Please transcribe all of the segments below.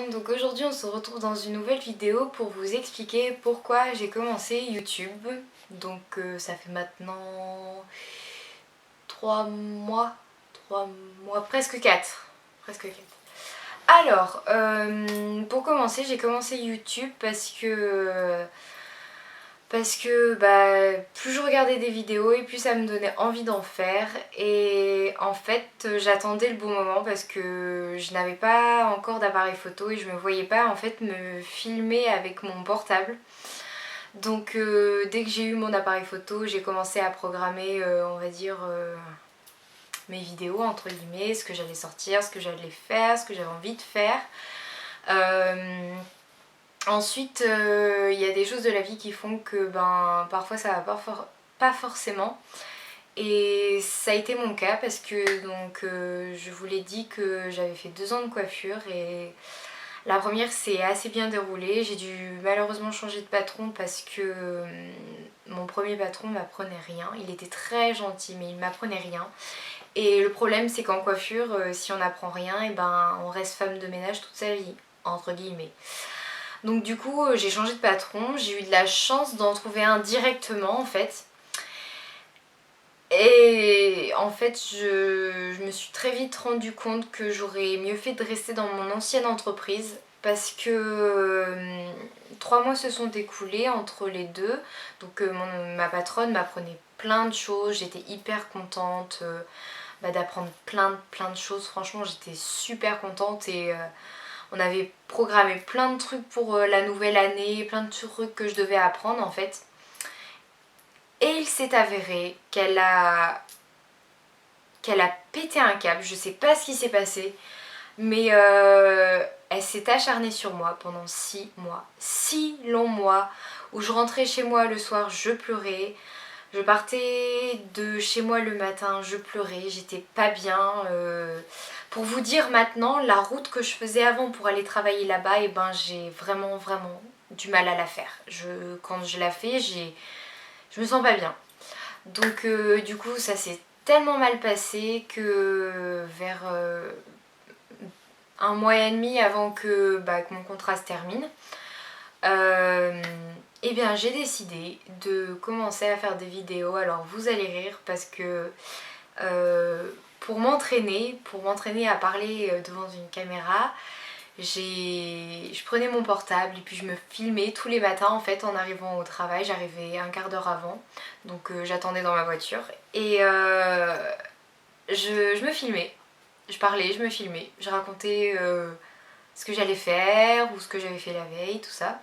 monde, donc aujourd'hui on se retrouve dans une nouvelle vidéo pour vous expliquer pourquoi j'ai commencé YouTube. Donc ça fait maintenant 3 mois, presque 4. Alors, pour commencer, j'ai commencé YouTube parce que plus je regardais des vidéos et plus ça me donnait envie d'en faire. Et en fait, j'attendais le bon moment parce que je n'avais pas encore d'appareil photo et je me voyais pas en fait me filmer avec mon portable. Donc dès que j'ai eu mon appareil photo, j'ai commencé à programmer, on va dire, mes vidéos entre guillemets, ce que j'allais sortir, ce que j'allais faire, ce que j'avais envie de faire. Ensuite, il y a des choses de la vie qui font que parfois ça va pas forcément. Et ça a été mon cas parce que je vous l'ai dit que j'avais fait 2 ans de coiffure et la première s'est assez bien déroulée. J'ai dû malheureusement changer de patron parce que mon premier patron m'apprenait rien. Il était très gentil mais il m'apprenait rien. Et le problème c'est qu'en coiffure, si on n'apprend rien, et on reste femme de ménage toute sa vie, entre guillemets. Donc du coup j'ai changé de patron, j'ai eu de la chance d'en trouver un directement en fait. Et en fait je me suis très vite rendu compte que j'aurais mieux fait de rester dans mon ancienne entreprise parce que 3 mois se sont écoulés entre les deux. Donc ma patronne m'apprenait plein de choses, j'étais hyper contente d'apprendre plein de choses. Franchement j'étais super contente et on avait programmé plein de trucs pour la nouvelle année, plein de trucs que je devais apprendre en fait. Et il s'est avéré qu'elle a pété un câble, je sais pas ce qui s'est passé, mais elle s'est acharnée sur moi pendant 6 mois. 6 longs mois où je rentrais chez moi le soir, je pleurais. Je partais de chez moi le matin, je pleurais, j'étais pas bien. Pour vous dire maintenant, la route que je faisais avant pour aller travailler là-bas, j'ai vraiment du mal à la faire. Quand je la fais, je me sens pas bien. Donc du coup, ça s'est tellement mal passé que vers 1 mois et demi avant que mon contrat se termine, j'ai décidé de commencer à faire des vidéos. Alors vous allez rire parce que pour m'entraîner à parler devant une caméra, je prenais mon portable et puis je me filmais tous les matins en fait en arrivant au travail. J'arrivais un quart d'heure avant, donc j'attendais dans ma voiture et je me filmais. Je parlais, je me filmais, je racontais ce que j'allais faire ou ce que j'avais fait la veille, tout ça.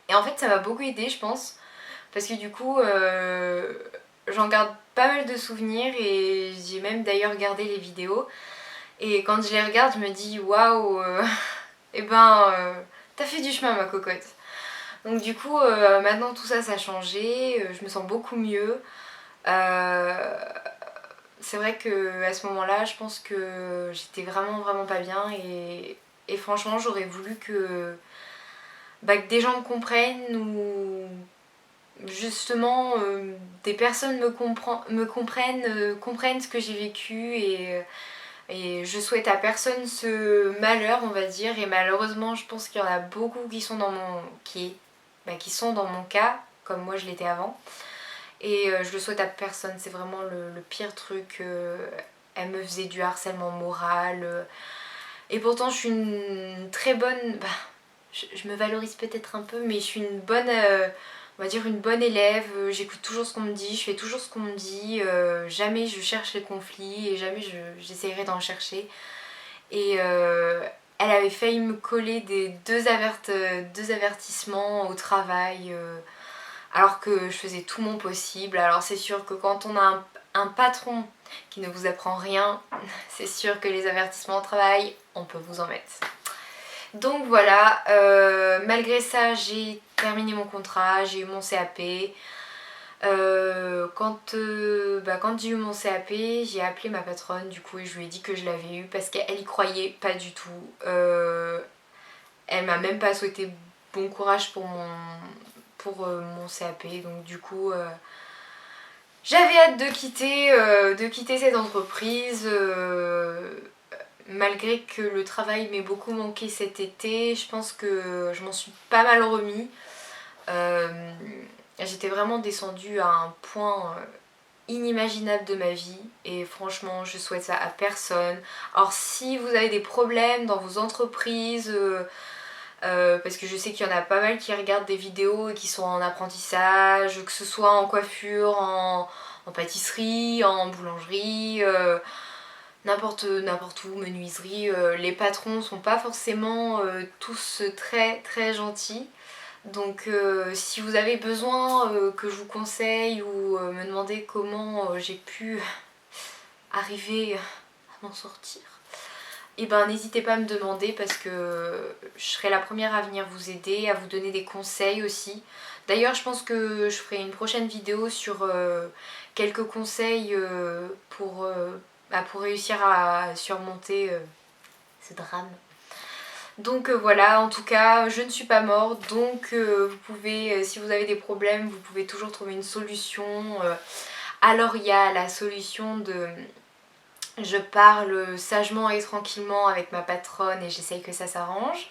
Et en fait ça m'a beaucoup aidée je pense, parce que du coup j'en garde pas mal de souvenirs et j'ai même d'ailleurs gardé les vidéos. Et quand je les regarde je me dis waouh, t'as fait du chemin ma cocotte. Donc du coup maintenant tout ça a changé, je me sens beaucoup mieux. C'est vrai que à ce moment-là je pense que j'étais vraiment pas bien et franchement j'aurais voulu que des gens me comprennent ou justement des personnes me comprennent, comprennent ce que j'ai vécu et je souhaite à personne ce malheur on va dire. Et malheureusement je pense qu'il y en a beaucoup qui sont qui sont dans mon cas comme moi je l'étais avant. Et je le souhaite à personne, c'est vraiment le pire truc. Elle me faisait du harcèlement moral. Et pourtant je suis une très bonne... je me valorise peut-être un peu, mais je suis une bonne... on va dire une bonne élève. J'écoute toujours ce qu'on me dit, je fais toujours ce qu'on me dit. Jamais je cherche les conflits et jamais j'essaierai d'en chercher. Et elle avait failli me coller deux avertissements au travail. Alors que je faisais tout mon possible. Alors c'est sûr que quand on a un patron qui ne vous apprend rien, c'est sûr que les avertissements au travail, on peut vous en mettre. Donc voilà, malgré ça j'ai terminé mon contrat, j'ai eu mon CAP. Quand j'ai eu mon CAP, j'ai appelé ma patronne du coup et je lui ai dit que je l'avais eu parce qu'elle y croyait pas du tout. Elle m'a même pas souhaité bon courage pour mon CAP. Donc du coup j'avais hâte de quitter cette entreprise. malgré que le travail m'ait beaucoup manqué cet été, je pense que je m'en suis pas mal remis. J'étais vraiment descendue à un point inimaginable de ma vie et franchement je souhaite ça à personne. Alors si vous avez des problèmes dans vos entreprises, parce que je sais qu'il y en a pas mal qui regardent des vidéos et qui sont en apprentissage, que ce soit en coiffure, en pâtisserie, en boulangerie, n'importe où, menuiserie, les patrons sont pas forcément tous très très gentils. Donc si vous avez besoin que je vous conseille ou me demander comment j'ai pu arriver à m'en sortir, et ben n'hésitez pas à me demander parce que je serai la première à venir vous aider, à vous donner des conseils aussi. D'ailleurs je pense que je ferai une prochaine vidéo sur quelques conseils pour réussir à surmonter ce drame. Donc voilà, en tout cas, je ne suis pas morte, donc vous pouvez, si vous avez des problèmes, vous pouvez toujours trouver une solution. Alors il y a la solution de je parle sagement et tranquillement avec ma patronne et j'essaye que ça s'arrange.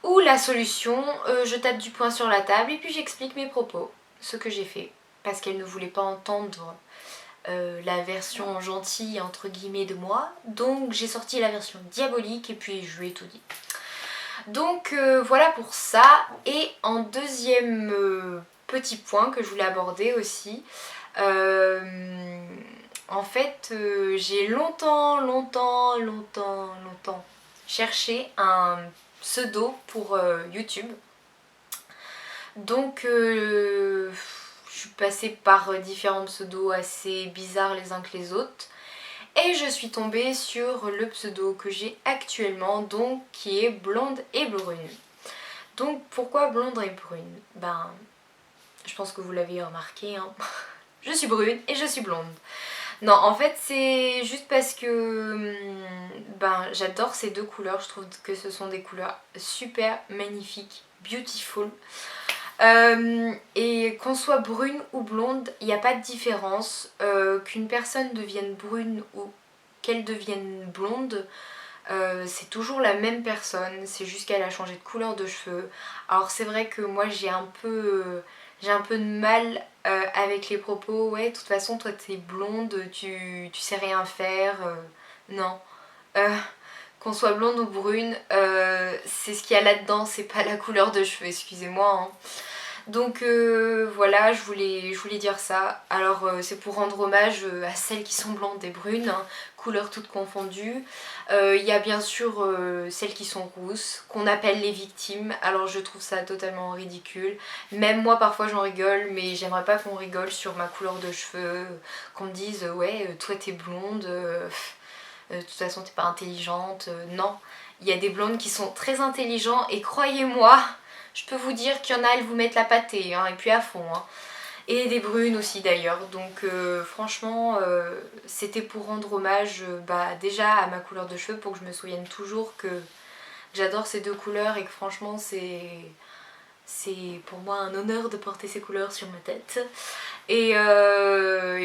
Ou la solution, je tape du poing sur la table et puis j'explique mes propos, ce que j'ai fait. Parce qu'elle ne voulait pas entendre la version gentille entre guillemets de moi. Donc j'ai sorti la version diabolique et puis je lui ai tout dit. Donc voilà pour ça. Et en deuxième petit point que je voulais aborder aussi, en fait j'ai longtemps cherché un pseudo pour YouTube. Donc je suis passée par différents pseudos assez bizarres les uns que les autres. Et je suis tombée sur le pseudo que j'ai actuellement, donc qui est blonde et brune. Donc pourquoi blonde et brune? Ben, je pense que vous l'avez remarqué, hein. Je suis brune et je suis blonde. Non, en fait c'est juste parce que ben, j'adore ces deux couleurs. Je trouve que ce sont des couleurs super magnifiques, beautiful. Et qu'on soit brune ou blonde, il n'y a pas de différence. Qu'une personne devienne brune ou qu'elle devienne blonde, c'est toujours la même personne, c'est juste qu'elle a changé de couleur de cheveux. Alors c'est vrai que moi j'ai un peu de mal avec les propos, ouais de toute façon toi t'es blonde, tu sais rien faire, non. Qu'on soit blonde ou brune, c'est ce qu'il y a là-dedans, c'est pas la couleur de cheveux, excusez-moi, hein. Donc voilà, je voulais dire ça. Alors c'est pour rendre hommage à celles qui sont blondes et brunes, hein, couleurs toutes confondues. Il y a bien sûr celles qui sont rousses, qu'on appelle les victimes. Alors je trouve ça totalement ridicule. Même moi parfois j'en rigole, mais j'aimerais pas qu'on rigole sur ma couleur de cheveux. Qu'on me dise ouais toi t'es blonde, de toute façon t'es pas intelligente. Non, il y a des blondes qui sont très intelligentes et croyez-moi, je peux vous dire qu'il y en a, elles vous mettent la pâtée, hein, et puis à fond. Hein. Et des brunes aussi d'ailleurs. Donc franchement, c'était pour rendre hommage déjà à ma couleur de cheveux, pour que je me souvienne toujours que j'adore ces deux couleurs et que franchement c'est pour moi un honneur de porter ces couleurs sur ma tête. Et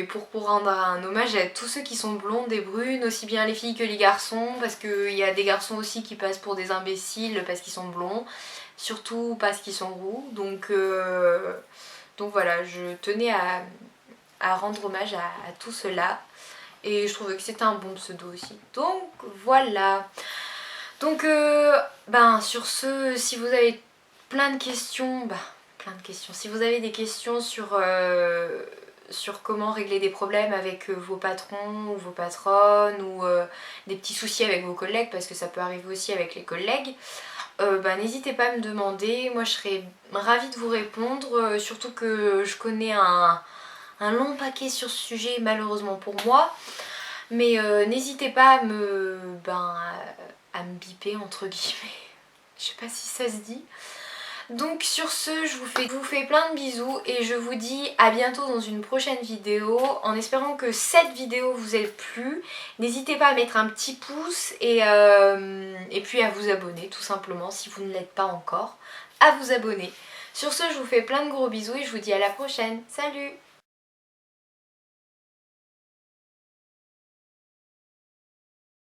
pour rendre un hommage à tous ceux qui sont blondes et brunes, aussi bien les filles que les garçons, parce qu'il y a des garçons aussi qui passent pour des imbéciles parce qu'ils sont blonds, surtout parce qu'ils sont roux. Donc voilà, je tenais à rendre hommage à tout cela. Et je trouvais que c'était un bon pseudo aussi. Donc voilà. Donc sur ce, si vous avez plein de questions, si vous avez des questions sur comment régler des problèmes avec vos patrons ou vos patronnes, ou des petits soucis avec vos collègues, parce que ça peut arriver aussi avec les collègues, n'hésitez pas à me demander. Moi je serais ravie de vous répondre, surtout que je connais un long paquet sur ce sujet malheureusement pour moi. Mais n'hésitez pas à me biper entre guillemets. Je sais pas si ça se dit. Donc sur ce, je vous fais plein de bisous et je vous dis à bientôt dans une prochaine vidéo, en espérant que cette vidéo vous ait plu. N'hésitez pas à mettre un petit pouce et puis à vous abonner tout simplement si vous ne l'êtes pas encore, à vous abonner. Sur ce, je vous fais plein de gros bisous et je vous dis à la prochaine. Salut!